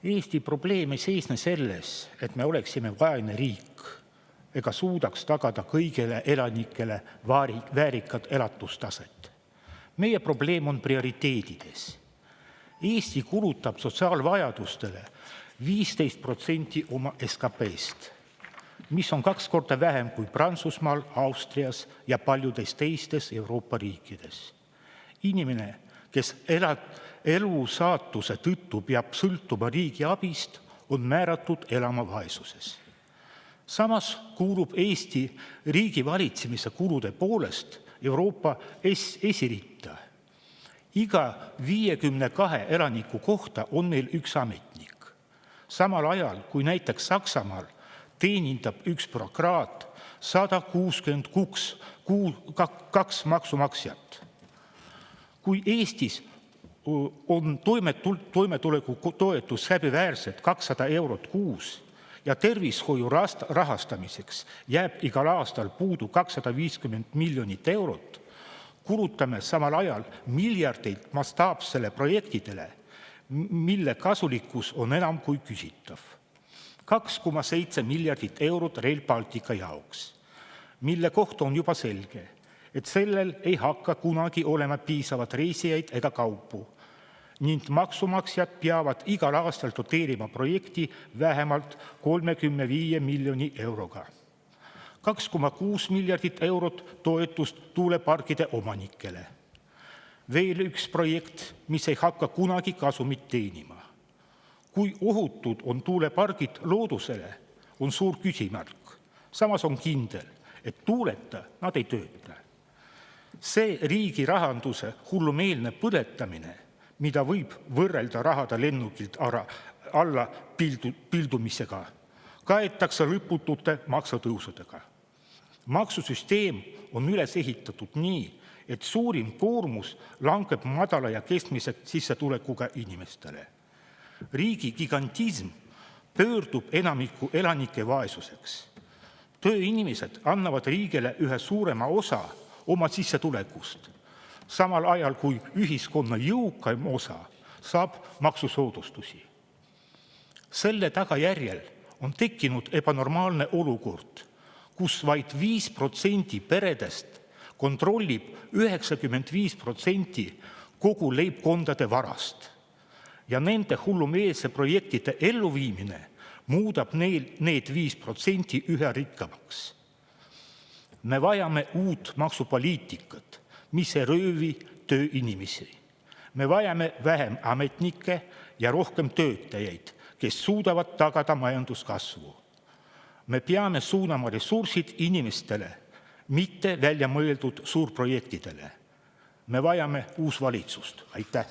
Eesti probleem ei seisne selles, et me oleksime vaene riik ega suudaks tagada kõigile elanikele väärikat elatustaset. Meie probleem on prioriteedides. Eesti kulutab sotsiaalvajadustele 15% oma SKP-st, mis on 2 korda vähem kui Prantsusmaal, Austrias ja paljudes teistes Euroopa riikides. Inimene, kes elu saatuse tõttu peab sõltuma riigi abist, on määratud elama vaesuses. Samas kuulub Eesti riigi valitsemise kulude poolest Euroopa esiritta. Iga 52 elaniku kohta on meil üks ametnik. Samal ajal, kui näiteks Saksamaal teenindab üks bürokraat 162 maksumaksjat. Kui Eestis on toimetulekutoetus häbiväärselt 200 eurot kuus ja tervishoiu rahastamiseks jääb igal aastal puudu 250 miljonit eurot, kulutame samal ajal miljardeid mastaapsele projektidele, mille kasulikkus on enam kui küsitav. 2,7 miljardit eurot Rail Baltica jaoks, mille kohta on juba selge, et sellel ei hakka kunagi olema piisavalt reisijaid ega kaupu ning maksumaksjad peavad igal aastal doteerima projekti vähemalt 35 miljoni euroga. 2,6 miljardit eurot toetust tuuleparkide omanikele. Veel üks projekt, mis ei hakka kunagi kasumit teenima. Kui ohutud on tuulepargid loodusele, on suur küsimärk. Samas on kindel, et tuuleta nad ei tööta. See riigi rahanduse hullumeelne põletamine, mida võib võrrelda rahade lennukilt alla pildumisega, kaetakse lõputute maksutõusudega. Maksusüsteem on üles ehitatud nii, et suurim koormus langeb madala ja keskmise sissetulekuga inimestele. Riigi gigantism pöördub enamiku elanike vaesuseks. Tööinimesed annavad riigile ühe suurema osa oma sissetulekust, samal ajal kui ühiskonna jõukaim osa saab maksusoodustusi. Selle tagajärjel on tekkinud ebanormaalne olukord, kus vaid 5% peredest kontrollib 95% kogu leibkondade varast ja nende hullumeelse projektide elluviimine muudab need 5% üha rikkamaks. Me vajame uut maksupoliitikat, mis ei röövi tööinimesi. Me vajame vähem ametnikke ja rohkem töötajaid, kes suudavad tagada majanduskasvu. Me peame suunama ressursid inimestele, mitte väljamõeldud suurprojektidele. Me vajame uus valitsust. Aitäh!